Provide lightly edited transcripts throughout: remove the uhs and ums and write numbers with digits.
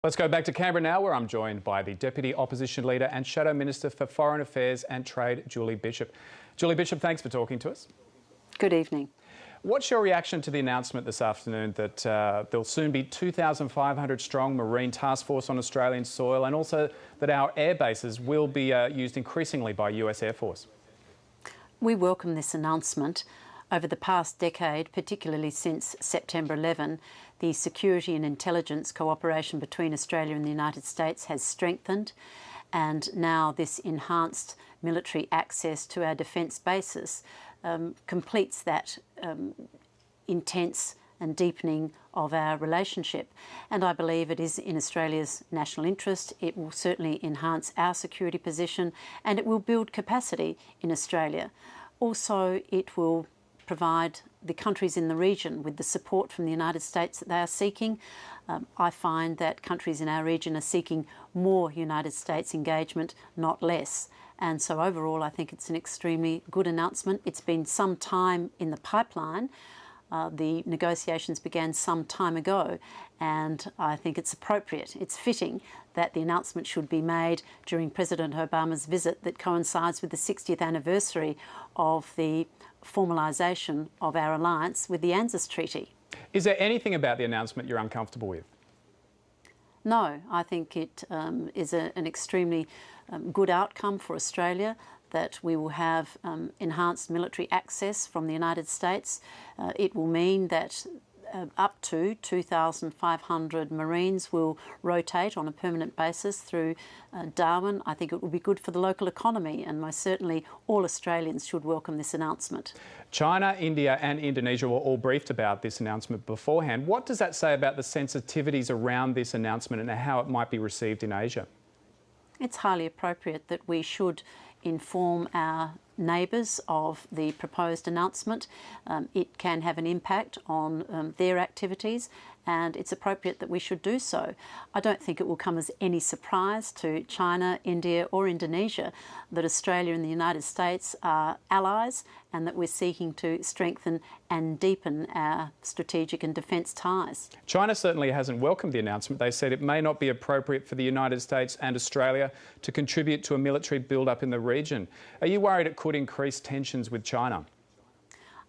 Let's go back to Canberra now, where I'm joined by the Deputy Opposition Leader and Shadow Minister for Foreign Affairs and Trade, Julie Bishop. Julie Bishop, thanks for talking to us. Good evening. What's your reaction to the announcement this afternoon that there'll soon be 2,500 strong Marine Task Force on Australian soil, and also that our air bases will be used increasingly by US Air Force? We welcome this announcement. Over the past decade, particularly since September 11, the security and intelligence cooperation between Australia and the United States has strengthened, and now this enhanced military access to our defence bases completes that intense and deepening of our relationship. And I believe it is in Australia's national interest. It will certainly enhance our security position, and it will build capacity in Australia. Also, it will provide the countries in the region with the support from the United States that they are seeking. I find that countries in our region are seeking more United States engagement, not less. And so overall, I think it's an extremely good announcement. It's been some time in the pipeline. The negotiations began some time ago, and I think it's appropriate, it's fitting that the announcement should be made during President Obama's visit that coincides with the 60th anniversary of the formalisation of our alliance with the ANZUS Treaty. Is there anything about the announcement you're uncomfortable with? No, I think it is an extremely good outcome for Australia, that we will have enhanced military access from the United States. It will mean that up to 2,500 Marines will rotate on a permanent basis through Darwin. I think it will be good for the local economy, and most certainly all Australians should welcome this announcement. China, India and Indonesia were all briefed about this announcement beforehand. What does that say about the sensitivities around this announcement and how it might be received in Asia? It's highly appropriate that we should inform our neighbours of the proposed announcement. It can have an impact on their activities, and it's appropriate that we should do so. I don't think it will come as any surprise to China, India or Indonesia that Australia and the United States are allies, and that we're seeking to strengthen and deepen our strategic and defence ties. China certainly hasn't welcomed the announcement. They said it may not be appropriate for the United States and Australia to contribute to a military build-up in the region. Are you worried it could increase tensions with China?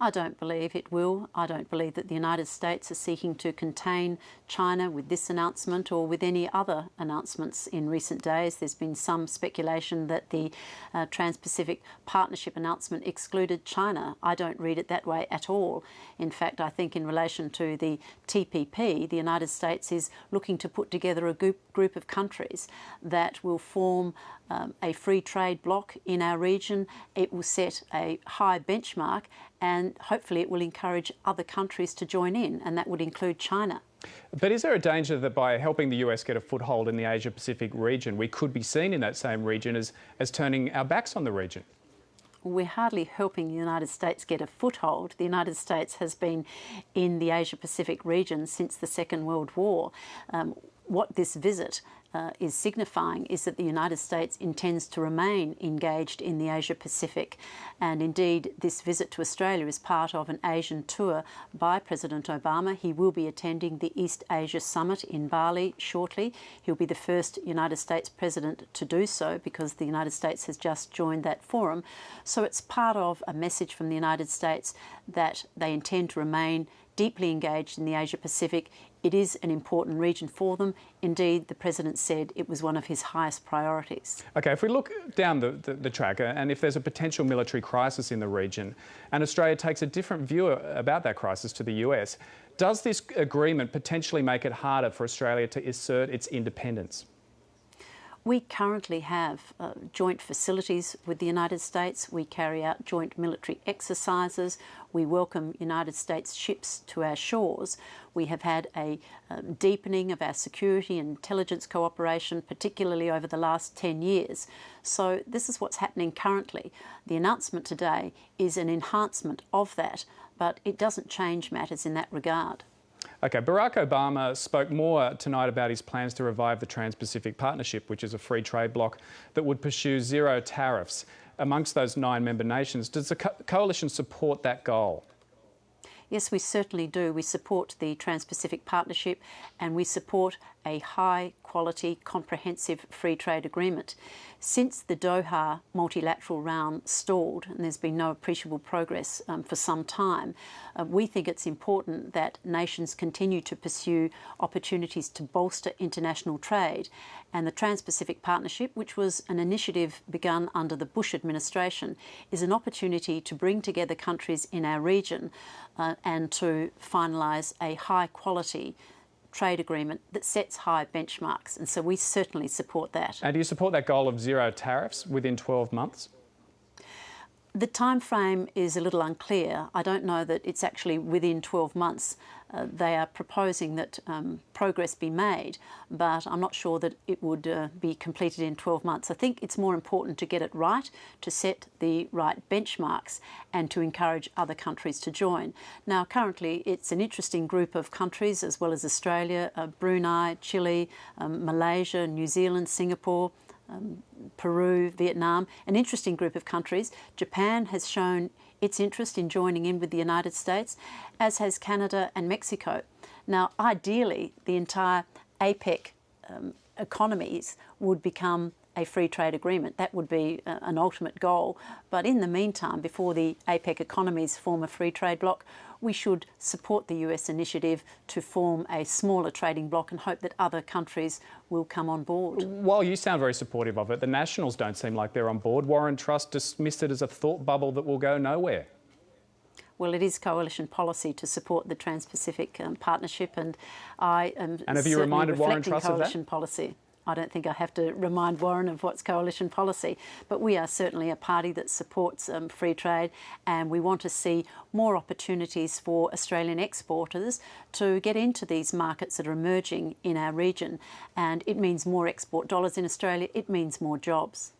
I don't believe it will. I don't believe that the United States are seeking to contain China with this announcement or with any other announcements in recent days. There's been some speculation that the Trans-Pacific Partnership announcement excluded China. I don't read it that way at all. In fact, I think in relation to the TPP, the United States is looking to put together a group of countries that will form a free trade bloc in our region. It will set a high benchmark, and hopefully it will encourage other countries to join in, and that would include China. But is there a danger that by helping the US get a foothold in the Asia-Pacific region, we could be seen in that same region as turning our backs on the region? We're hardly helping the United States get a foothold. The United States has been in the Asia-Pacific region since the Second World War. What this visit is signifying is that the United States intends to remain engaged in the Asia-Pacific, and indeed this visit to Australia is part of an Asian tour by President Obama. He will be attending the East Asia Summit in Bali shortly. He'll be the first United States president to do so, because the United States has just joined that forum. So it's part of a message from the United States that they intend to remain deeply engaged in the Asia-Pacific. It is an important region for them. Indeed, the President said it was one of his highest priorities. OK, if we look down the track, and if there's a potential military crisis in the region, and Australia takes a different view about that crisis to the US, does this agreement potentially make it harder for Australia to assert its independence? We currently have joint facilities with the United States. We carry out joint military exercises. We welcome United States ships to our shores. We have had a deepening of our security and intelligence cooperation, particularly over the last 10 years. So this is what's happening currently. The announcement today is an enhancement of that, but it doesn't change matters in that regard. OK, Barack Obama spoke more tonight about his plans to revive the Trans-Pacific Partnership, which is a free trade bloc that would pursue zero tariffs amongst those 9 member nations. Does the coalition support that goal? Yes, we certainly do. We support the Trans-Pacific Partnership and we support a high-quality, comprehensive free trade agreement. Since the Doha multilateral round stalled and there's been no appreciable progress for some time, we think it's important that nations continue to pursue opportunities to bolster international trade. And the Trans-Pacific Partnership, which was an initiative begun under the Bush administration, is an opportunity to bring together countries in our region and to finalise a high-quality trade agreement that sets high benchmarks. And so we certainly support that. And do you support that goal of zero tariffs within 12 months? The time frame is a little unclear. I don't know that it's actually within 12 months. They are proposing that progress be made, but I'm not sure that it would be completed in 12 months. I think it's more important to get it right, to set the right benchmarks and to encourage other countries to join. Now, currently, it's an interesting group of countries, as well as Australia, Brunei, Chile, Malaysia, New Zealand, Singapore, Peru, Vietnam, an interesting group of countries. Japan has shown its interest in joining in with the United States, as has Canada and Mexico. Now, ideally, the entire APEC economies would become a free trade agreement. That would be an ultimate goal. But in the meantime, before the APEC economies form a free trade bloc, we should support the US initiative to form a smaller trading bloc and hope that other countries will come on board. While you sound very supportive of it, the Nationals don't seem like they're on board. Warren Truss dismissed it as a thought bubble that will go nowhere. Well, it is coalition policy to support the Trans-Pacific Partnership, and I am and have you reminded Warren Truss of that? Coalition policy. I don't think I have to remind Warren of what's coalition policy, but we are certainly a party that supports free trade, and we want to see more opportunities for Australian exporters to get into these markets that are emerging in our region. And it means more export dollars in Australia, it means more jobs.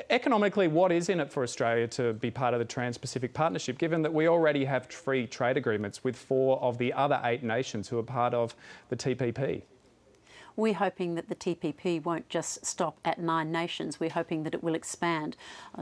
Economically, what is in it for Australia to be part of the Trans-Pacific Partnership, given that we already have free trade agreements with 4 of the other 8 nations who are part of the TPP? We're hoping that the TPP won't just stop at 9 nations. We're hoping that it will expand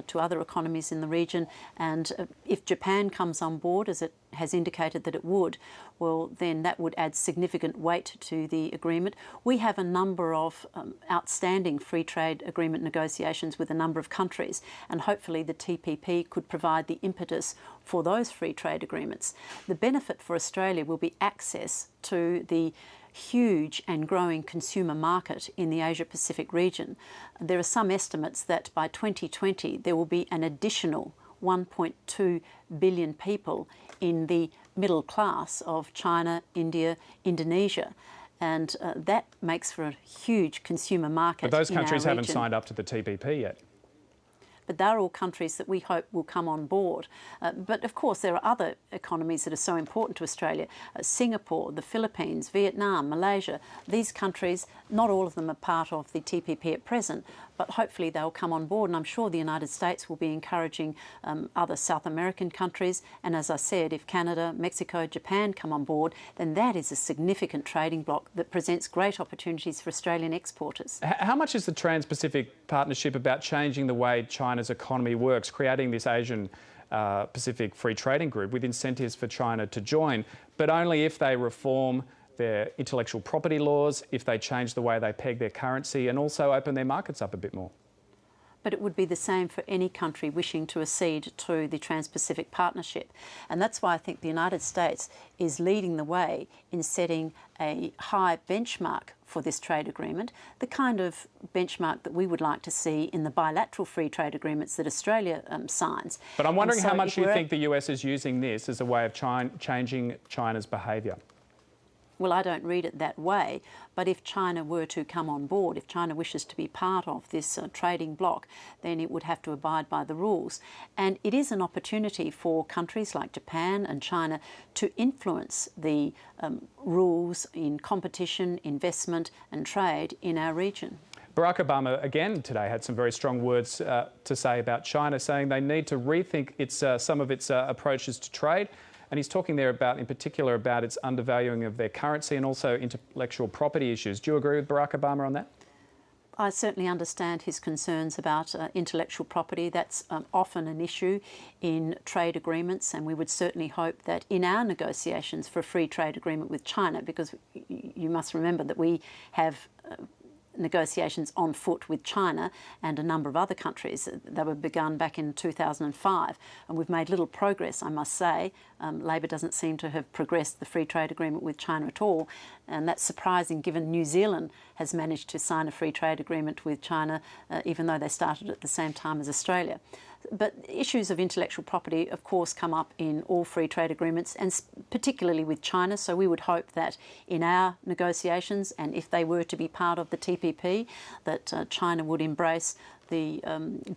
to other economies in the region. And if Japan comes on board, as it has indicated that it would, well, then that would add significant weight to the agreement. We have a number of outstanding free trade agreement negotiations with a number of countries, and hopefully the TPP could provide the impetus for those free trade agreements. The benefit for Australia will be access to the huge and growing consumer market in the Asia-Pacific region. There are some estimates that by 2020 there will be an additional 1.2 billion people in the middle class of China, India, Indonesia. And that makes for a huge consumer market. But those countries in our haven't region. signed up to the TPP yet. But they're all countries that we hope will come on board. But of course, there are other economies that are so important to Australia. Singapore, the Philippines, Vietnam, Malaysia. These countries, not all of them are part of the TPP at present, but hopefully they'll come on board. And I'm sure the United States will be encouraging other South American countries. And as I said, if Canada, Mexico, Japan come on board, then that is a significant trading bloc that presents great opportunities for Australian exporters. How much is the Trans-Pacific Partnership about changing the way China's economy works, creating this Asian Pacific Free Trading Group with incentives for China to join, but only if they reform their intellectual property laws, if they change the way they peg their currency and also open their markets up a bit more? But it would be the same for any country wishing to accede to the Trans-Pacific Partnership. And that's why I think the United States is leading the way in setting a high benchmark for this trade agreement, the kind of benchmark that we would like to see in the bilateral free trade agreements that Australia signs. But I'm wondering how much you think the US is using this as a way of changing China's behaviour. Well, I don't read it that way, but if China were to come on board, if China wishes to be part of this trading bloc, then it would have to abide by the rules. And it is an opportunity for countries like Japan and China to influence the rules in competition, investment and trade in our region. Barack Obama again today had some very strong words to say about China, saying they need to rethink some of its approaches to trade. And he's talking there about, in particular, about its undervaluing of their currency and also intellectual property issues. Do you agree with Barack Obama on that? I certainly understand his concerns about intellectual property. That's often an issue in trade agreements, and we would certainly hope that in our negotiations for a free trade agreement with China, because you must remember that we have negotiations on foot with China and a number of other countries. They were begun back in 2005, and we've made little progress, I must say. Labor doesn't seem to have progressed the free trade agreement with China at all, and that's surprising given New Zealand has managed to sign a free trade agreement with China, even though they started at the same time as Australia. But issues of intellectual property, of course, come up in all free trade agreements, and particularly with China. So we would hope that in our negotiations, and if they were to be part of the TPP, that China would embrace the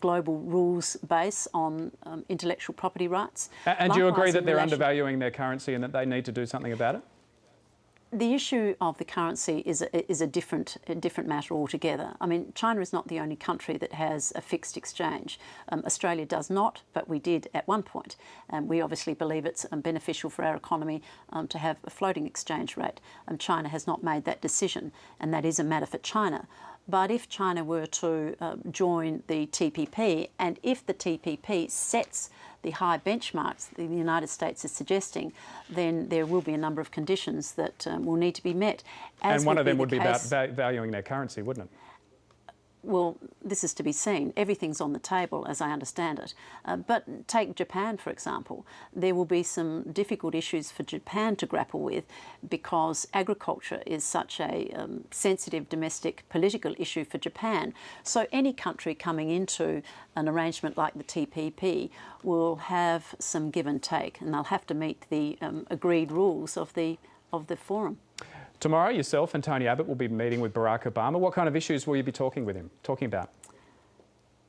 global rules base on intellectual property rights. And do you agree that they're undervaluing their currency and that they need to do something about it? The issue of the currency is a different matter altogether. I mean, China is not the only country that has a fixed exchange. Australia does not, but we did at one point. We obviously believe it's beneficial for our economy to have a floating exchange rate. China has not made that decision, and that is a matter for China. But if China were to join the TPP, and if the TPP sets the high benchmarks that the United States is suggesting, then there will be a number of conditions that will need to be met. And one of them would be about valuing their currency, wouldn't it? Well, this is to be seen. Everything's on the table, as I understand it. But take Japan, for example. There will be some difficult issues for Japan to grapple with because agriculture is such a sensitive domestic political issue for Japan. So any country coming into an arrangement like the TPP will have some give and take, and they'll have to meet the agreed rules of the forum. Tomorrow, yourself and Tony Abbott will be meeting with Barack Obama. What kind of issues will you be talking about?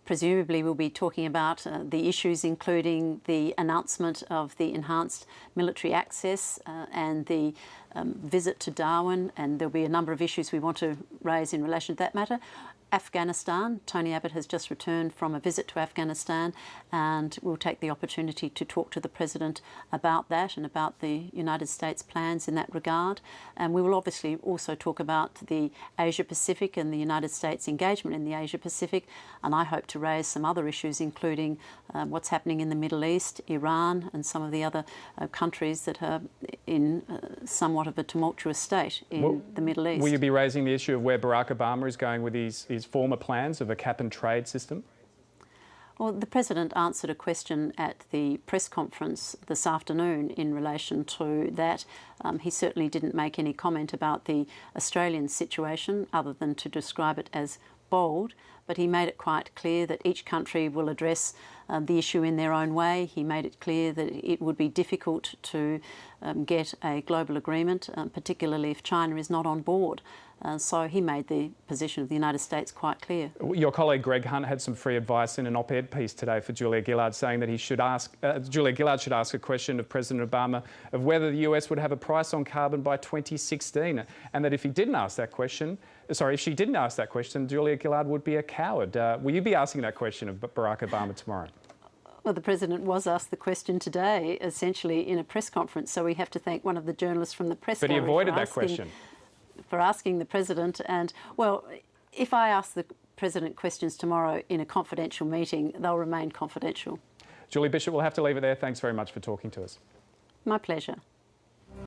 Presumably we'll be talking about the issues including the announcement of the enhanced military access and the visit to Darwin, and there'll be a number of issues we want to raise in relation to that matter. Afghanistan. Tony Abbott has just returned from a visit to Afghanistan, and we'll take the opportunity to talk to the President about that and about the United States plans in that regard. And we will obviously also talk about the Asia Pacific and the United States engagement in the Asia Pacific, and I hope to raise some other issues including what's happening in the Middle East, Iran and some of the other countries that are in somewhat of a tumultuous state in the Middle East. Will you be raising the issue of where Barack Obama is going with his former plans of a cap and trade system? Well, the President answered a question at the press conference this afternoon in relation to that. He certainly didn't make any comment about the Australian situation other than to describe it as bold, but he made it quite clear that each country will address the issue in their own way. He made it clear that it would be difficult to get a global agreement, particularly if China is not on board. So he made the position of the United States quite clear. Your colleague Greg Hunt had some free advice in an op-ed piece today for Julia Gillard, saying that he should ask Julia Gillard should ask a question of President Obama of whether the US would have a price on carbon by 2016, and that if he didn't ask that question, if she didn't ask that question, Julia Gillard would be a coward. Will you be asking that question of Barack Obama tomorrow? Well, the President was asked the question today, essentially in a press conference, so we have to thank one of the journalists from the press. But he avoided that question. For asking the President, and well, if I ask the President questions tomorrow in a confidential meeting, they'll remain confidential. Julie Bishop, we'll have to leave it there. Thanks very much for talking to us. My pleasure.